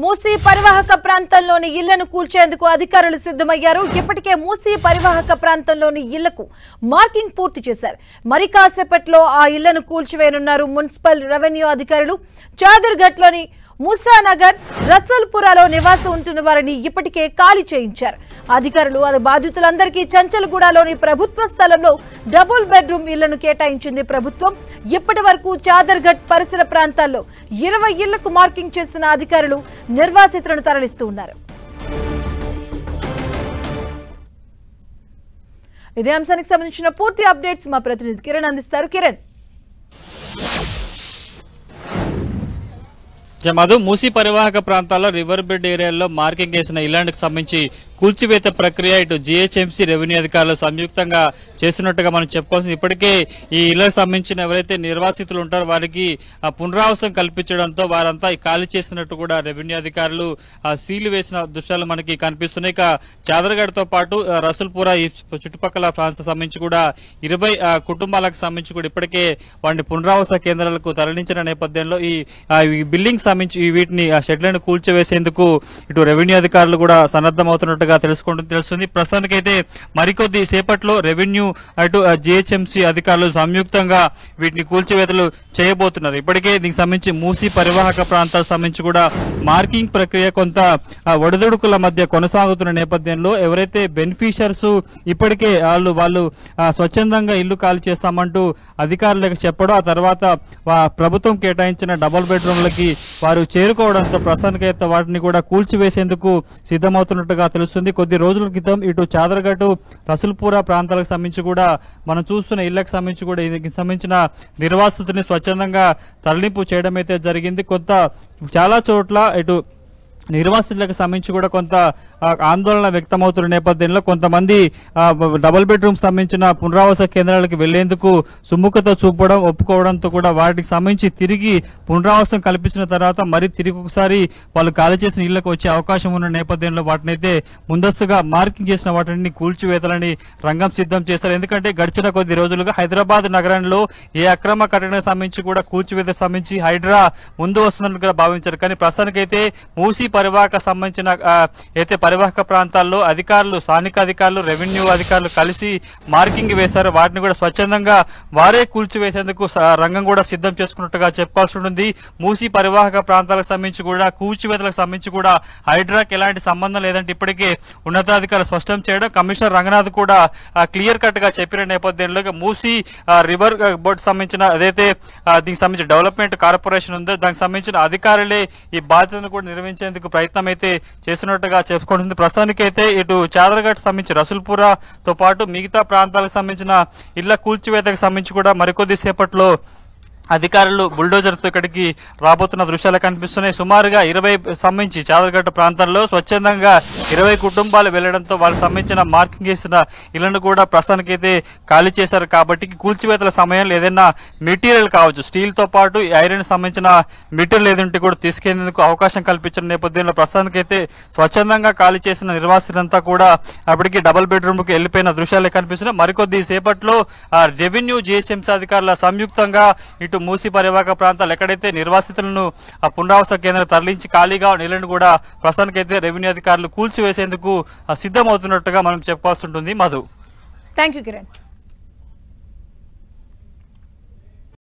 మూసీ పరివాహక ప్రాంతంలోని ఇళ్లను కూల్చేందుకు అధికారులు సిద్ధమయ్యారు. ఇప్పటికే మూసీ పరివాహక ప్రాంతంలోని ఇళ్లకు మార్కింగ్ పూర్తి చేశారు. మరి కాసేపట్లో ఆ ఇళ్లను కూల్చివేయనున్నారు మున్సిపల్ రెవెన్యూ అధికారులు. చాదర్ఘట్లోని ముసానగర్, రసల్పురాలో నివాసం ఉంటున్న వారిని ఇప్పటికే ఖాళీ చేయించారు అధికారులు. బాధితులందరికీ చంచల్గూడలోని ప్రభుత్వ స్థలంలో డబుల్ బెడ్రూమ్ ఇళ్లను కేటాయించింది ప్రభుత్వం. ఇప్పటి వరకు చాదర్ఘట్ పరిసర ప్రాంతాల్లో 20 ఇళ్లకు మార్కింగ్ చేసిన అధికారులు నిర్వాసితులను తరలిస్తూ ఉన్నారు. ఇదే అంశానికి సంబంధించిన పూర్తి అప్డేట్స్ మా ప్రతినిధి కిరణ్ అందిస్తారు. కిరణ్, మధు, మూసీ పరివాహక ప్రాంతాల్లో రివర్ బెడ్ ఏరియాల్లో మార్కింగ్ చేసిన ఇళ్లకు సంబంధించి కూల్చివేత ప్రక్రియ ఇటు జీహెచ్ఎంసీ రెవెన్యూ అధికారులు సంయుక్తంగా చేస్తున్నట్టుగా మనం చెప్పుకోవాల్సింది. ఇప్పటికే ఈ ఇళ్లకు సంబంధించిన ఎవరైతే నిర్వాసితులు ఉంటారో వారికి పునరావాసం కల్పించడంతో వారంతా ఖాళీ చేసినట్టు కూడా రెవెన్యూ అధికారులు సీలు వేసిన దృశ్యాలు మనకి కనిపిస్తున్నాయి. ఇక చాదర్ఘడ్తో పాటు రసూల్పురా ఈ చుట్టుపక్కల ప్రాంతాలకు సంబంధించి కూడా 20 కుటుంబాలకు సంబంధించి కూడా ఇప్పటికే వాటిని పునరావాస కేంద్రాలకు తరలించిన నేపథ్యంలో ఈ బిల్డింగ్ సంబంధించి వీటిని ఆ షెడ్లను కూల్చివేసేందుకు ఇటు రెవెన్యూ అధికారులు కూడా సన్నద్ధమవుతున్నట్టుగా తెలుస్తుంది. ప్రస్తుతానికైతే మరికొద్ది సేపట్లో రెవెన్యూ అటు జీహెచ్ఎంసీ అధికారులు సంయుక్తంగా వీటిని కూల్చివేతలు చేయబోతున్నారు. ఇప్పటికే దీనికి సంబంధించి మూసీ పరివాహక ప్రాంతాలకు సంబంధించి కూడా మార్కింగ్ ప్రక్రియ కొంత ఒడిదుడుకుల మధ్య కొనసాగుతున్న నేపథ్యంలో ఎవరైతే బెనిఫిషియర్స్ ఇప్పటికే వాళ్ళు స్వచ్ఛందంగా ఇల్లు ఖాళీ చేస్తామంటూ అధికారులకు చెప్పడం, ఆ తర్వాత ప్రభుత్వం కేటాయించిన డబుల్ బెడ్రూమ్లకి వారు చేరుకోవడంతో ప్రస్తుతానికైతే వాటిని కూడా కూల్చివేసేందుకు సిద్ధమవుతున్నట్టుగా తెలుస్తుంది. కొద్ది రోజుల క్రితం ఇటు చాదర్ఘట్, రసూల్పురా ప్రాంతాలకు సంబంధించి కూడా మనం చూస్తున్న ఇళ్లకు సంబంధించి కూడా దీనికి సంబంధించిన నిర్వాసితుల్ని స్వచ్ఛందంగా తరలింపు చేయడం అయితే జరిగింది. చాలా చోట్ల ఇటు నిర్వాసితులకు సంబంధించి కూడా కొంత ఆందోళన వ్యక్తమవుతున్న నేపథ్యంలో కొంతమంది డబుల్ బెడ్రూమ్ సంబంధించిన పునరావాస కేంద్రాలకు వెళ్లేందుకు సుముఖత చూపడం, ఒప్పుకోవడంతో కూడా వాటికి సంబంధించి తిరిగి పునరావాసం కల్పించిన తర్వాత మరి తిరిగి ఒకసారి వాళ్ళు ఖాళీ చేసిన ఇళ్లకు వచ్చే అవకాశం ఉన్న నేపథ్యంలో వాటినైతే ముందస్తుగా మార్కింగ్ చేసిన వాటిని కూల్చివేతలని రంగం సిద్ధం చేశారు. ఎందుకంటే గడిచిన కొద్ది రోజులుగా హైదరాబాద్ నగరంలో ఏ అక్రమ కట్టడానికి సంబంధించి కూడా కూల్చివేత సంబంధించి హైడ్రా ముందు వస్తున్నట్టుగా భావించారు. కానీ ప్రస్తుతానికైతే మూసీ పరివాహక సంబంధించిన అయితే పరివాహక ప్రాంతాల్లో అధికారులు, స్థానిక అధికారులు, రెవెన్యూ అధికారులు కలిసి మార్కింగ్ వేశారు. వాటిని కూడా స్వచ్ఛందంగా వారే కూల్చివేసేందుకు రంగం కూడా సిద్ధం చేసుకున్నట్టుగా చెప్పాల్సి ఉంటుంది. మూసీ పరివాహక ప్రాంతాలకు సంబంధించి కూడా కూల్చివేతలకు సంబంధించి కూడా హైడ్రాకి ఎలాంటి సంబంధం లేదంటే ఇప్పటికే ఉన్నతాధికారులు స్పష్టం చేయడం, కమిషనర్ రంగనాథ్ కూడా క్లియర్ కట్ గా చెప్పిన నేపథ్యంలో మూసీ రివర్ బోర్డు సంబంధించిన అదైతే దీనికి సంబంధించిన డెవలప్మెంట్ కార్పొరేషన్ ఉందో దానికి సంబంధించిన అధికారులే ఈ బాధ్యతను కూడా నిర్వహించేందుకు ప్రయత్నం అయితే చేస్తున్నట్టుగా చెప్పుకుంటుంది. ప్రస్తుతానికైతే ఇటు చాదర్ఘట్ సంబంధించి రసూల్పురాతో పాటు మిగతా ప్రాంతాలకు సంబంధించిన ఇళ్ల కూల్చివేతకు సంబంధించి కూడా మరికొద్ది సేపట్లో అధికారులు బుల్డోజర్తో ఇక్కడికి రాబోతున్న దృశ్యాలు కనిపిస్తున్నాయి. సుమారుగా 20 సంబంధించి చాదర్ఘట్ ప్రాంతంలో స్వచ్ఛందంగా 20 కుటుంబాలు వెళ్లడంతో వాళ్ళకి సంబంధించిన మార్కింగ్ చేసిన ఇళ్లను కూడా ప్రస్తుతానికైతే ఖాళీ చేశారు. కాబట్టి కూల్చివేతల సమయంలో ఏదైనా మెటీరియల్ కావచ్చు, స్టీల్ తో పాటు ఐరన్ సంబంధించిన మెటీరియల్ ఏదంటే కూడా తీసుకెళ్లేందుకు అవకాశం కల్పించిన నేపథ్యంలో ప్రస్తుతానికైతే స్వచ్ఛందంగా ఖాళీ చేసిన నిర్వాసితులంతా కూడా అప్పటికి డబుల్ బెడ్రూమ్ కి వెళ్లిపోయిన దృశ్యాలు కనిపిస్తున్నాయి. మరికొద్ది సేపట్లో రెవెన్యూ జీహెచ్ఎంసీ అధికారుల సంయుక్తంగా ఇటు మూసీ పరివాహక ప్రాంతాలు ఎక్కడైతే నిర్వాసితులను పునరావాస కేంద్రం తరలించి ఖాళీగా నీళ్లను కూడా ప్రస్తుతానికైతే రెవెన్యూ అధికారులు కూల్చివేసేందుకు సిద్ధమవుతున్నట్టుగా మనం చెప్పాల్సి ఉంటుంది. Madhu, thank you Kiran.